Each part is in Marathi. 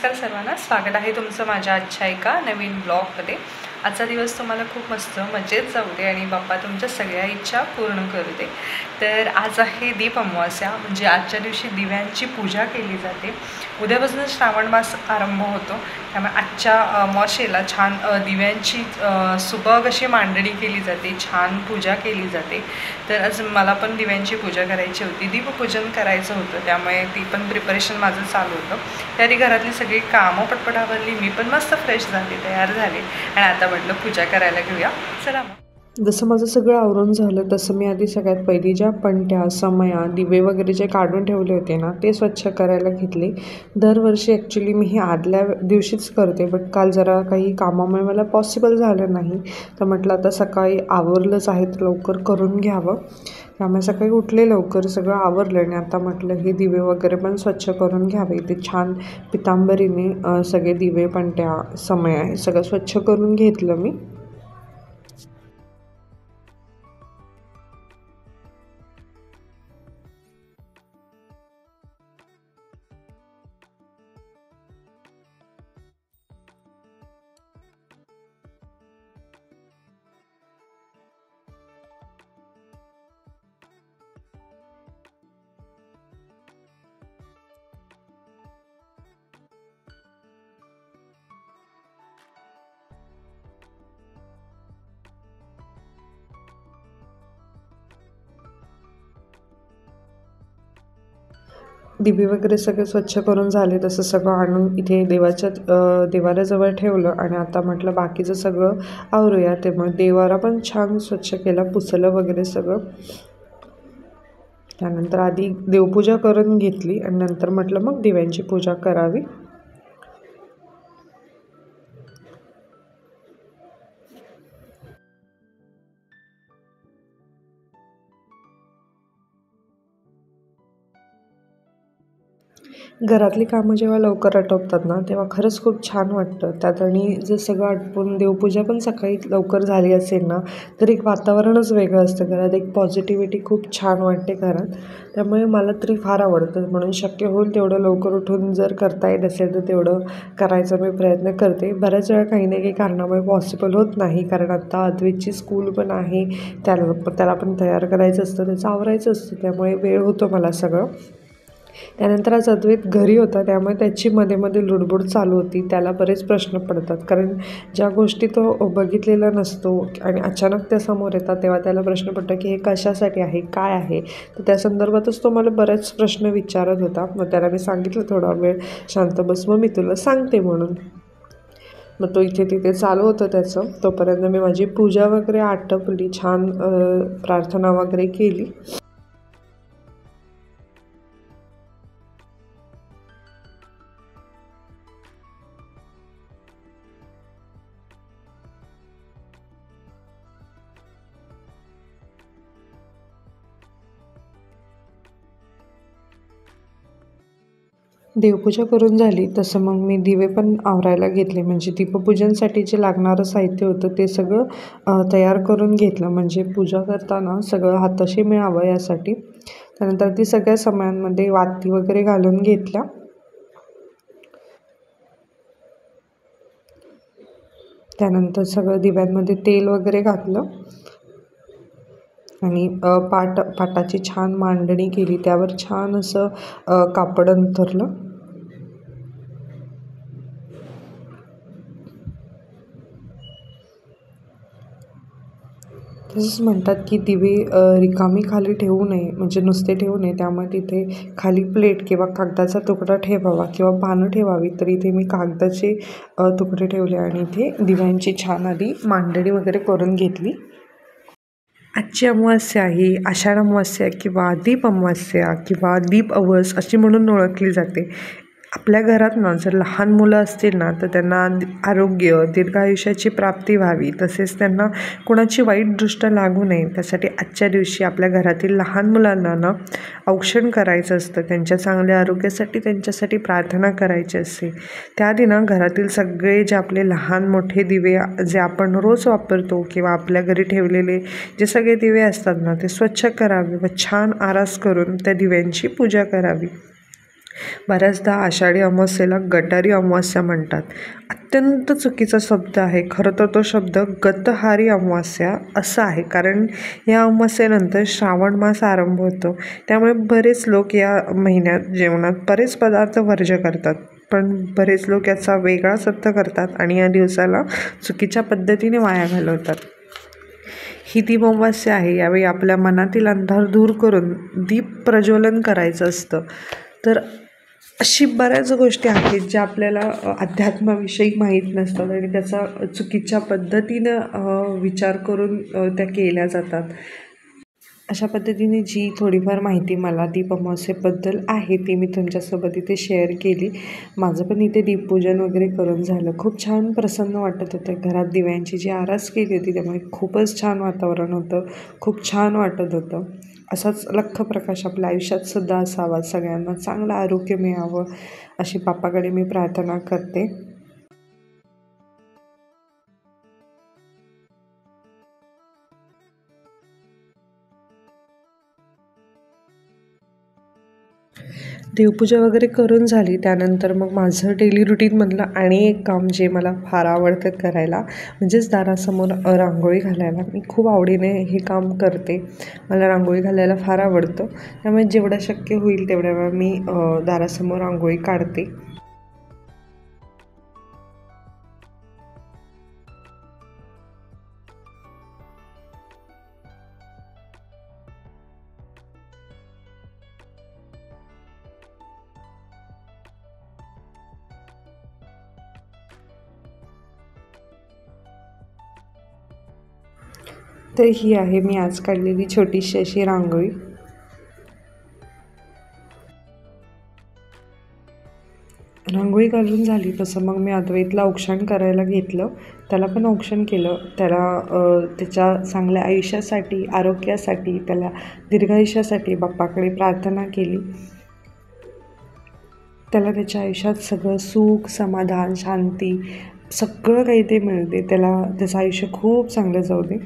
नमस्कार सर्वांना, स्वागत आहे तुमचं माझ्या आजच्या एका नवीन ब्लॉगमध्ये। आजचा दिवस तुम्हाला खूप मस्त मजेत जाऊ दे आणि बाप्पा तुमच्या सगळ्या इच्छा पूर्ण करू दे। तर आज आहे दीप अमावास्या, म्हणजे आजच्या दिवशी दिव्यांची पूजा केली जाते। उद्यापासून श्रावण मास आरंभ होतो, त्यामुळे आजच्या अमावास्येला छान दिव्यांची सुबक अशी मांडणी केली जाते, छान पूजा केली जाते। तर आज मला पण दिव्यांची पूजा करायची होती, दीपपूजन करायचं होतं, त्यामुळे ती पण प्रिपरेशन माझं चालू होतं। तरी घरातली सगळी कामं पटपट आवरली, मी पण मस्त फ्रेश झाले, तयार झाले आणि आता म्हटलं पूजा करायला घेऊया, चला मग। जसं माझं सगळं आवरून झालं तसं मी आधी सगळ्यात पहिली ज्या पणत्या, समया, दिवे वगैरे जे काढून ठेवले होते ना ते स्वच्छ करायला घेतले। दरवर्षी ॲक्च्युली मी हे आदल्या दिवशीच करते, बट काल जरा काही कामामुळे मला पॉसिबल झालं नाही, तर म्हटलं आता सकाळी आवरलंच आहे तर लवकर करून घ्यावं। त्यामुळे सकाळी उठले, लवकर सगळं आवरलं आणि आता म्हटलं हे दिवे वगैरे पण स्वच्छ करून घ्यावे। ते छान पितांबरीने सगळे दिवे, पणत्या, समया हे सगळं स्वच्छ करून घेतलं मी। दिवे वगैरे सगळे स्वच्छ करून झाले, तसं सगळं आणून इथे देवाऱ्याजवळ ठेवलं आणि आता म्हटलं बाकीचं सगळं आवरूया। त्यामुळे देवारा पण छान स्वच्छ केला, पुसलं वगैरे सगळं। त्यानंतर आधी देवपूजा करून घेतली आणि नंतर म्हटलं मग दिव्यांची पूजा करावी। घरातली कामं जेव्हा लवकर आटोपतात ना तेव्हा खरंच खूप छान वाटतं त्यात, आणि जर सगळं आटपून देवपूजा पण सकाळी लवकर झाली असेल ना तर एक वातावरणच वेगळं असतं घरात, एक पॉझिटिव्हिटी खूप छान वाटते घरात। त्यामुळे मला तरी फार आवडतं, म्हणून शक्य होईल तेवढं लवकर उठून जर करता येत असेल तर तेवढं करायचा मी प्रयत्न करते। बऱ्याच वेळा काही ना काही कारणामुळे पॉसिबल होत नाही, कारण आत्ता अद्वैतची स्कूल पण आहे, त्याला पण तयार करायचं असतं, त्याचं आवरायचं असतं, त्यामुळे वेळ होतो मला सगळं। त्यानंतर आज अद्वैत घरी होता, त्यामुळे त्याची मध्ये मध्ये लुडबुड चालू होती। त्याला बरेच प्रश्न पडतात, कारण ज्या गोष्टी तो बघितलेला नसतो आणि अचानक त्या समोर येतात तेव्हा त्याला प्रश्न पडतो की हे कशासाठी आहे, काय आहे। तर त्या संदर्भातच तो मला बरेच प्रश्न विचारत होता। मग त्याला मी सांगितलं थोडा वेळ शांत बस, मग मी तुला सांगते म्हणून। मग तो इथे तिथे चालू होतं त्याचं, तोपर्यंत मी माझी पूजा वगैरे आटपली, छान प्रार्थना वगैरे केली। देवपूजा करून झाली तसं मग मी दिवे पण आवरायला घेतले, म्हणजे दीपपूजनसाठी जे लागणारं साहित्य होतं ते सगळं तयार करून घेतलं, म्हणजे पूजा करताना सगळं हाताशी मिळावं यासाठी। त्यानंतर ती सगळ्या समयांमध्ये वाती वगैरे घालून घेतल्या। त्यानंतर सगळं दिव्यांमध्ये तेल वगैरे घातलं आणि पाटाची छान मांडणी केली, त्यावर छान असं कापड अंथरलं। तसंच म्हणतात की दिवे रिकामी खाली ठेवू नये, म्हणजे नुसते ठेवू नये, त्यामुळे तिथे खाली प्लेट किंवा कागदाचा तुकडा ठेवावा किंवा पानं ठेवावी। तर इथे मी कागदाचे तुकडे ठेवले आणि इथे दिव्यांची छान आधी मांडणी वगैरे करून घेतली। आजची अमावास्या ही आषाढ अमावास्या किंवा दीप अमावास्या किंवा दीप अवस अशी म्हणून ओळखली जाते। आपल्या घरात ना जर लहान मुलं असतील ना तर त्यांना आरोग्य, दीर्घायुष्याची प्राप्ती व्हावी, तसेच त्यांना कोणाची वाईट दृष्ट लागू नये, त्यासाठी आजच्या दिवशी आपल्या घरातील लहान मुलांना ना औक्षण करायचं असतं, त्यांच्या चांगल्या आरोग्यासाठी त्यांच्यासाठी प्रार्थना करायची असते। त्याआधी ना घरातील सगळे जे आपले लहान मोठे दिवे जे आपण रोज वापरतो किंवा आपल्या घरी ठेवलेले जे सगळे दिवे असतात ना ते स्वच्छ करावे व छान आरास करून त्या दिव्यांची पूजा करावी। बऱ्याचदा आषाढी अमावस्येला गटारी अमावस्या म्हणतात. अत्यंत चुकीचा शब्द आहे. खरं तर तो शब्द गतहारी अमावस्या असा आहे, कारण या अमावस्येनंतर श्रावण मास आरंभ होतो. त्यामुळे बरेच लोक या महिन्यात जेवणात बरेच पदार्थ वर्ज्य करतात, पण बरेच लोक याचा वेगळाच अर्थ करतात आणि या दिवसाला चुकीच्या पद्धतीने वाया घालवतात. ही दीप अमावस्या आहे. यावेळी आपल्या मनातील अंधार दूर करून दीप प्रज्वलन करायचं असतं. तर अशी बऱ्याच गोष्टी आहेत ज्या आपल्याला अध्यात्माविषयी माहीत नसतात आणि त्याचा चुकीच्या पद्धतीनं विचार करून त्या केल्या जातात. अशा पद्धतीने जी थोडीफार माहिती मला दीप अमावस्येबद्दल आहे ती मी तुमच्यासोबत इथे शेअर केली. माझं पण इथे दीपपूजन वगैरे करून झालं. खूप छान प्रसन्न वाटत होतं. घरात दिव्यांची जी आरास केली होती त्यामुळे खूपच छान वातावरण होतं. खूप छान वाटत होतं. असाच लख्ख प्रकाश आपल्या आयुष्यात सुद्धा असावा. सगळ्यांना चांगलं आरोग्य मिळावं अशी बाप्पाकडे मी प्रार्थना करते. देवपूजा वगैरे करून झाली त्यानंतर मग माझं डेली रुटीनमधलं आणि एक काम जे मला फार आवडतं करायला म्हणजेच दारासमोर रांगोळी घालायला. मी खूप आवडीने हे काम करते. मला रांगोळी घालायला फार आवडतं. त्यामुळे जेवढं शक्य होईल तेवढ्या वेळा मी दारासमोर रांगोळी काढते. तर ही आहे मी आज काढलेली छोटीशी अशी रांगोळी. रांगोळी घालून झाली तसं मग मी अद्वैतला औक्षण करायला घेतलं. त्याला पण औक्षण केलं. त्याला त्याच्या चांगल्या आयुष्यासाठी, आरोग्यासाठी, त्याला दीर्घायुष्यासाठी बाप्पाकडे प्रार्थना केली. त्याला त्याच्या आयुष्यात सगळं सुख, समाधान, शांती सगळं काही ते मिळते. त्याला त्याचं आयुष्य खूप चांगलं जाऊ दे.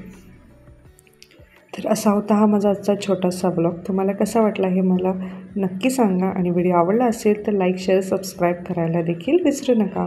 तर असा होता हा माझा आजचा छोटासा ब्लॉग. तुम्हाला कसा वाटला हे मला नक्की सांगा आणि व्हिडिओ आवडला असेल तर लाईक, शेअर, सबस्क्राईब करायला देखील विसरू नका.